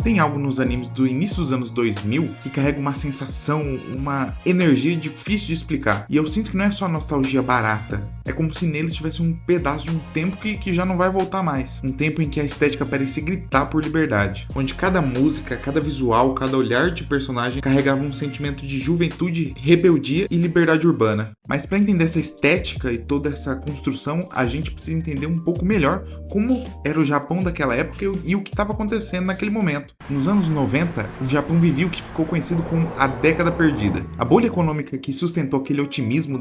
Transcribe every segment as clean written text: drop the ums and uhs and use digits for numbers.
Tem algo nos animes do início dos anos 2000 que carrega uma sensação, uma energia difícil de explicar. E eu sinto que não é só nostalgia barata. É como se neles tivesse um pedaço de um tempo que já não vai voltar mais. Um tempo em que a estética parecia gritar por liberdade. Onde cada música, cada visual, cada olhar de personagem carregava um sentimento de juventude, rebeldia e liberdade urbana. Mas para entender essa estética e toda essa construção, a gente precisa entender um pouco melhor como era o Japão daquela época e o que estava acontecendo naquele momento. Nos anos 90, o Japão vivia o que ficou conhecido como a década perdida. A bolha econômica que sustentou aquele otimismo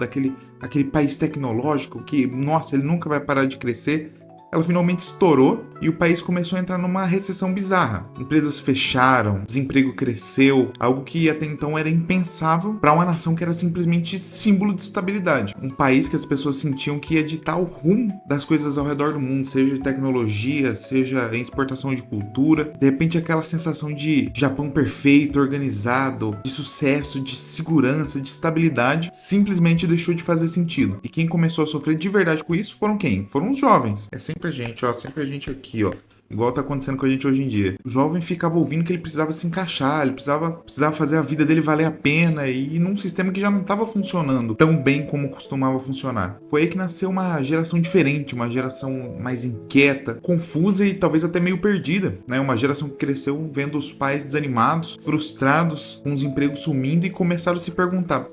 aquele país tecnológico que, nossa, ele nunca vai parar de crescer, ela finalmente estourou e o país começou a entrar numa recessão bizarra. Empresas fecharam, desemprego cresceu, algo que até então era impensável para uma nação que era simplesmente símbolo de estabilidade. Um país que as pessoas sentiam que ia ditar o rumo das coisas ao redor do mundo, seja de tecnologia, seja em exportação de cultura. De repente aquela sensação de Japão perfeito, organizado, de sucesso, de segurança, de estabilidade, simplesmente deixou de fazer sentido. E quem começou a sofrer de verdade com isso foram quem? Foram os jovens. É sempre a gente, ó, sempre a gente aqui, ó. Igual tá acontecendo com a gente hoje em dia. O jovem ficava ouvindo que ele precisava se encaixar, ele precisava fazer a vida dele valer a pena e num sistema que já não estava funcionando tão bem como costumava funcionar. Foi aí que nasceu uma geração diferente, uma geração mais inquieta, confusa e talvez até meio perdida, né? Uma geração que cresceu vendo os pais desanimados, frustrados, com os empregos sumindo e começaram a se perguntar: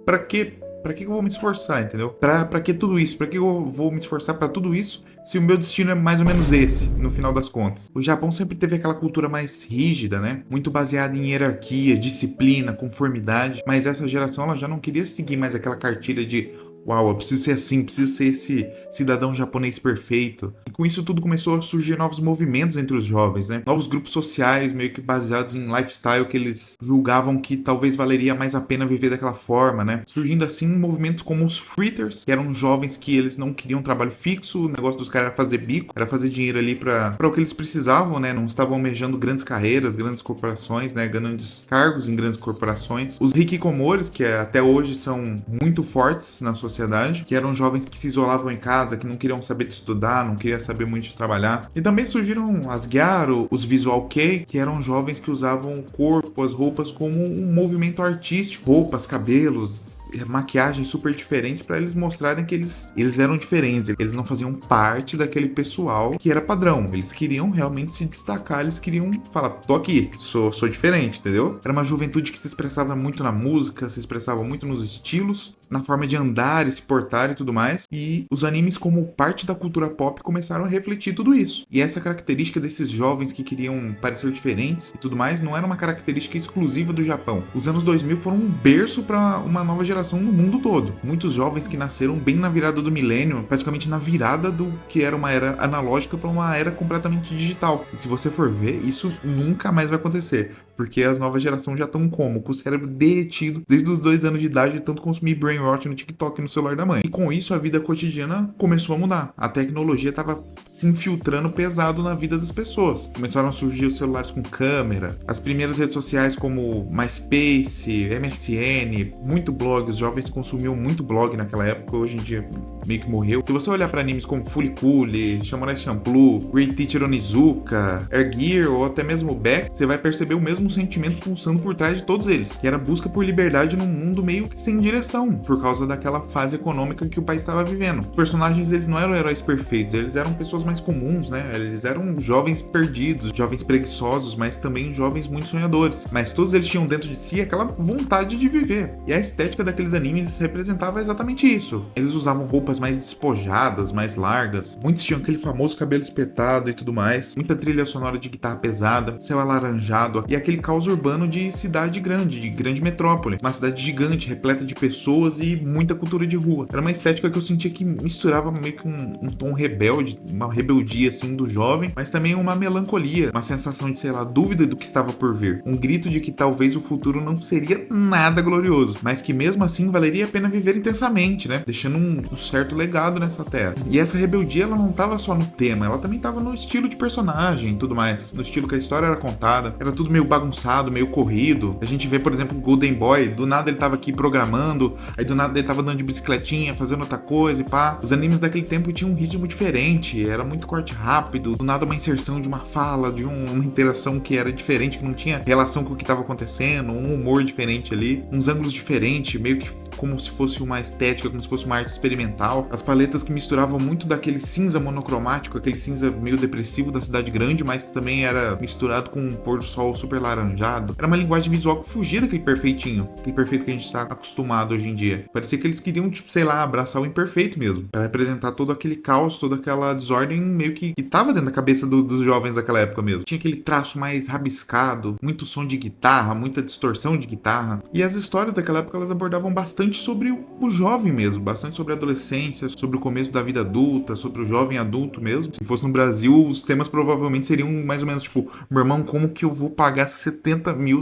pra quê? Pra que eu vou me esforçar, entendeu? Pra que tudo isso? Pra que eu vou me esforçar pra tudo isso se o meu destino é mais ou menos esse, no final das contas? O Japão sempre teve aquela cultura mais rígida, né? Muito baseada em hierarquia, disciplina, conformidade. Mas essa geração, ela já não queria seguir mais aquela cartilha de: uau, eu preciso ser assim, preciso ser esse cidadão japonês perfeito. E com isso tudo começou a surgir novos movimentos entre os jovens, né? Novos grupos sociais, meio que baseados em lifestyle que eles julgavam que talvez valeria mais a pena viver daquela forma, né? Surgindo assim movimentos como os Fritters, que eram jovens que eles não queriam trabalho fixo, o negócio dos caras era fazer bico, era fazer dinheiro ali para o que eles precisavam, né? Não estavam almejando grandes carreiras, grandes corporações, né? Grandes cargos em grandes corporações. Os hikikomoris, que até hoje são muito fortes na sociedade, que eram jovens que se isolavam em casa, que não queriam saber de estudar, não queriam saber muito de trabalhar. E também surgiram as gyaro, os visual kei, que eram jovens que usavam o corpo, as roupas como um movimento artístico, roupas, cabelos, maquiagens super diferentes para eles mostrarem que eles eram diferentes, eles não faziam parte daquele pessoal que era padrão, eles queriam realmente se destacar, eles queriam falar: tô aqui, sou diferente, entendeu? Era uma juventude que se expressava muito na música, se expressava muito nos estilos, na forma de andar e se portar e tudo mais, e os animes, como parte da cultura pop, começaram a refletir tudo isso. E essa característica desses jovens que queriam parecer diferentes e tudo mais não era uma característica exclusiva do Japão. Os anos 2000 foram um berço para uma nova geração no mundo todo. Muitos jovens que nasceram bem na virada do milênio, praticamente na virada do que era uma era analógica para uma era completamente digital. E se você for ver, isso nunca mais vai acontecer, porque as novas gerações já estão como? Com o cérebro derretido desde os 2 anos de idade de tanto consumir brainrot no TikTok e no celular da mãe. E com isso a vida cotidiana começou a mudar. A tecnologia estava se infiltrando pesado na vida das pessoas. Começaram a surgir os celulares com câmera, as primeiras redes sociais como MySpace, MSN, muito blog. Os jovens consumiam muito blog naquela época, hoje em dia meio que morreu. Se você olhar para animes como Fooly Cooly, Samurai Champloo, Great Teacher Onizuka, Air Gear ou até mesmo Beck, você vai perceber o mesmo sentimento pulsando por trás de todos eles, que era a busca por liberdade num mundo meio que sem direção, por causa daquela fase econômica que o país estava vivendo. Os personagens, eles não eram heróis perfeitos, eles eram pessoas mais comuns, né? Eles eram jovens perdidos, jovens preguiçosos, mas também jovens muito sonhadores. Mas todos eles tinham dentro de si aquela vontade de viver. E a estética daqueles animes representava exatamente isso. Eles usavam roupas mais despojadas, mais largas. Muitos tinham aquele famoso cabelo espetado e tudo mais. Muita trilha sonora de guitarra pesada, céu alaranjado e aquele caos urbano de cidade grande, de grande metrópole. Uma cidade gigante, repleta de pessoas e muita cultura de rua. Era uma estética que eu sentia que misturava meio que um tom rebelde, uma rebeldia assim do jovem, mas também uma melancolia, uma sensação de, sei lá, dúvida do que estava por vir. Um grito de que talvez o futuro não seria nada glorioso, mas que mesmo assim valeria a pena viver intensamente, né? Deixando um certo legado nessa terra. E essa rebeldia, ela não estava só no tema, ela também estava no estilo de personagem e tudo mais. No estilo que a história era contada, era tudo meio bagunçado, meio corrido. A gente vê, por exemplo, o Golden Boy, do nada ele tava aqui programando, aí do nada ele tava andando de bicicletinha, fazendo outra coisa e pá. Os animes daquele tempo tinham um ritmo diferente, era muito corte rápido, do nada uma inserção de uma fala, de uma interação que era diferente, que não tinha relação com o que tava acontecendo, um humor diferente ali, uns ângulos diferentes, meio que como se fosse uma estética, como se fosse uma arte experimental. As paletas que misturavam muito daquele cinza monocromático, aquele cinza meio depressivo da cidade grande, mas que também era misturado com um pôr do sol super laranjado. Era uma linguagem visual que fugia daquele perfeitinho, aquele perfeito que a gente tá acostumado hoje em dia. Parecia que eles queriam, tipo, sei lá, abraçar o imperfeito mesmo, para representar todo aquele caos, toda aquela desordem meio que tava dentro da cabeça dos jovens daquela época mesmo. Tinha aquele traço mais rabiscado, muito som de guitarra, muita distorção de guitarra. E as histórias daquela época, elas abordavam bastante sobre o jovem mesmo, bastante sobre a adolescência, sobre o começo da vida adulta, sobre o jovem adulto mesmo. Se fosse no Brasil, os temas provavelmente seriam mais ou menos tipo, meu irmão, como que eu vou pagar 70 mil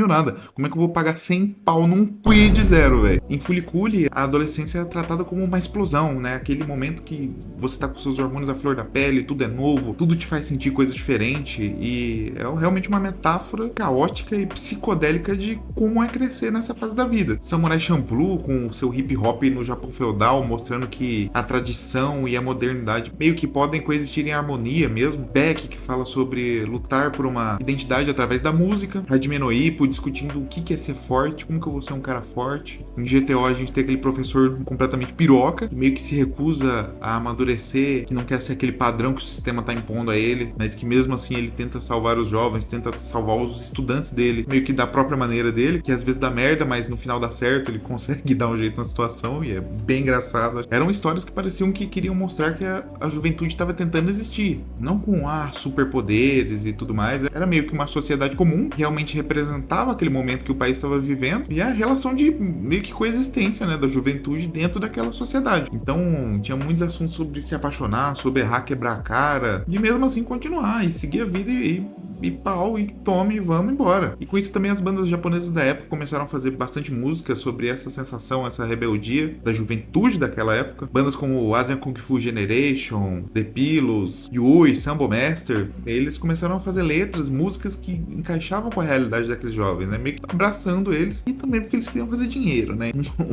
nada, como é que eu vou pagar 100 pau num Quid Zero, velho? Em Fooly Cooly, a adolescência é tratada como uma explosão, né? Aquele momento que você tá com seus hormônios à flor da pele, tudo é novo, tudo te faz sentir coisa diferente, e é realmente uma metáfora caótica e psicodélica de como é crescer nessa fase da vida. Samurai Champloo, com o seu hip hop no Japão feudal, mostrando que a tradição e a modernidade meio que podem coexistir em harmonia mesmo. Beck, que fala sobre lutar por uma identidade através da música. Hajime no Ippo, discutindo o que é ser forte, como que eu vou ser um cara forte. Em GTO a gente tem aquele professor completamente piroca, que meio que se recusa a amadurecer, que não quer ser aquele padrão que o sistema tá impondo a ele, mas que mesmo assim ele tenta salvar os jovens, tenta salvar os estudantes dele, meio que da própria maneira dele, que às vezes dá merda, mas no final dá certo, ele consegue dar um jeito na situação e é bem engraçado. Eram histórias que pareciam que queriam mostrar que a juventude estava tentando existir, não com superpoderes e tudo mais, era meio que uma sociedade comum, que realmente representava aquele momento que o país estava vivendo e a relação de meio que coexistência, né, da juventude dentro daquela sociedade. Então tinha muitos assuntos sobre se apaixonar, sobre errar, quebrar a cara e mesmo assim continuar e seguir a vida e pau, e tome, e vamos embora. E com isso também as bandas japonesas da época começaram a fazer bastante música sobre essa sensação, essa rebeldia da juventude daquela época. Bandas como o Asian Kung Fu Generation, The Pillows, Yui, Sambo Master, eles começaram a fazer letras, músicas que encaixavam com a realidade daqueles jovens, né? Meio que abraçando eles, e também porque eles queriam fazer dinheiro, né?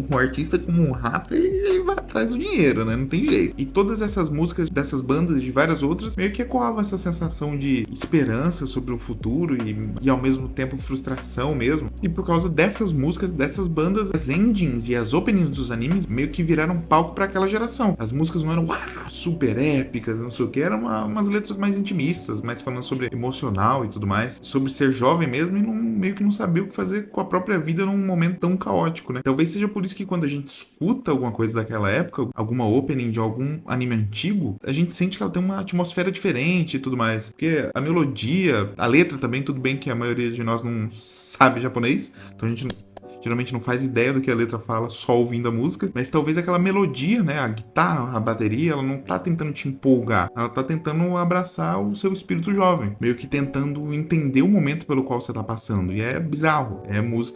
Um artista como um rato, ele vai atrás do dinheiro, né? Não tem jeito. E todas essas músicas dessas bandas e de várias outras meio que ecoavam essa sensação de esperança sobre o futuro e ao mesmo tempo frustração mesmo. E por causa dessas músicas, dessas bandas, as endings e as openings dos animes meio que viraram palco para aquela geração. As músicas não eram super épicas, não sei o que, eram umas letras mais intimistas, mais falando sobre emocional e tudo mais, sobre ser jovem mesmo e meio que não saber o que fazer com a própria vida num momento tão caótico, né? Talvez seja por isso que quando a gente escuta alguma coisa daquela época, alguma opening de algum anime antigo, a gente sente que ela tem uma atmosfera diferente e tudo mais. Porque a melodia, a letra também, tudo bem que a maioria de nós não sabe japonês, então a gente geralmente não faz ideia do que a letra fala só ouvindo a música, mas talvez aquela melodia, né, a guitarra, a bateria, ela não tá tentando te empolgar, ela tá tentando abraçar o seu espírito jovem, meio que tentando entender o momento pelo qual você tá passando, e é bizarro,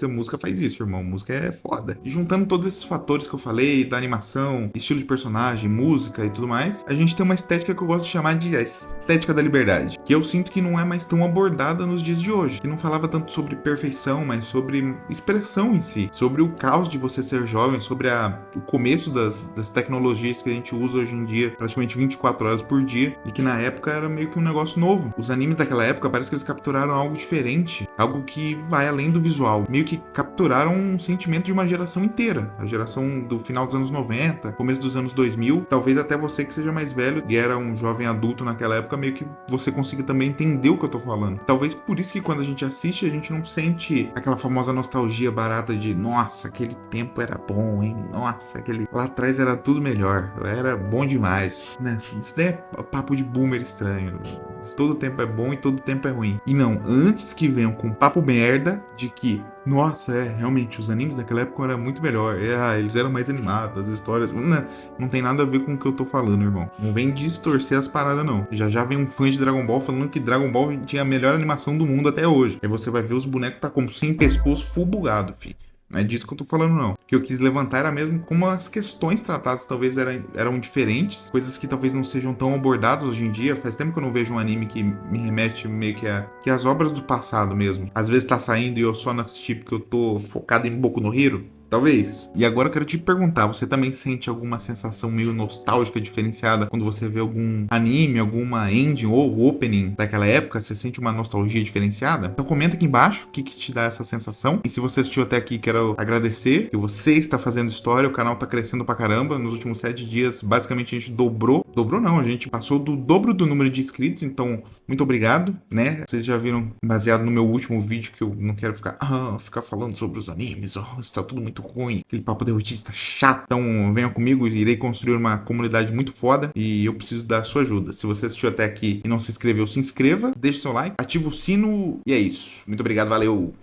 música faz isso, irmão, música é foda. E juntando todos esses fatores que eu falei, da animação, estilo de personagem, música e tudo mais, a gente tem uma estética que eu gosto de chamar de a estética da liberdade, que eu sinto que não é mais tão abordada nos dias de hoje, que não falava tanto sobre perfeição, mas sobre expressão em si, sobre o caos de você ser jovem, sobre o começo das tecnologias que a gente usa hoje em dia, praticamente 24 horas por dia, e que na época era meio que um negócio novo. Os animes daquela época parece que eles capturaram algo diferente, algo que vai além do visual, meio que capturaram um sentimento de uma geração inteira, a geração do final dos anos 90, começo dos anos 2000, talvez até você que seja mais velho e era um jovem adulto naquela época, meio que você consiga também entender o que eu tô falando. Talvez por isso que quando a gente assiste, a gente não sente aquela famosa nostalgia barata de, nossa, aquele tempo era bom, hein? Nossa, lá atrás era tudo melhor, era bom demais, né? Isso daí é papo de boomer estranho. Todo tempo é bom e todo tempo é ruim. E não, antes que venham com papo merda de que, nossa, realmente, os animes daquela época eram muito melhor, eles eram mais animados, as histórias, não tem nada a ver com o que eu tô falando, irmão. Não vem distorcer as paradas, não. Já vem um fã de Dragon Ball falando que Dragon Ball tinha a melhor animação do mundo até hoje. Aí você vai ver os bonecos tá como sem pescoço, full bugado, filho. Não é disso que eu tô falando, não. O que eu quis levantar era mesmo como as questões tratadas talvez eram diferentes, coisas que talvez não sejam tão abordadas hoje em dia. Faz tempo que eu não vejo um anime que me remete meio que às obras do passado mesmo. Às vezes tá saindo e eu só não assisti porque eu tô focado em Boku no Hero. Talvez. E agora eu quero te perguntar, você também sente alguma sensação meio nostálgica, diferenciada, quando você vê algum anime, alguma ending ou opening daquela época? Você sente uma nostalgia diferenciada? Então comenta aqui embaixo o que te dá essa sensação. E se você assistiu até aqui, quero agradecer que você está fazendo história, o canal tá crescendo pra caramba. Nos últimos 7 dias, basicamente a gente dobrou. Dobrou não, a gente passou do dobro do número de inscritos, então muito obrigado, né? Vocês já viram, baseado no meu último vídeo, que eu não quero ficar falando sobre os animes, isso tá tudo muito ruim, aquele papo derrotista chato. Então venha comigo, irei construir uma comunidade muito foda e eu preciso da sua ajuda. Se você assistiu até aqui e não se inscreveu, se inscreva, deixe seu like, ativa o sino e é isso. Muito obrigado, valeu!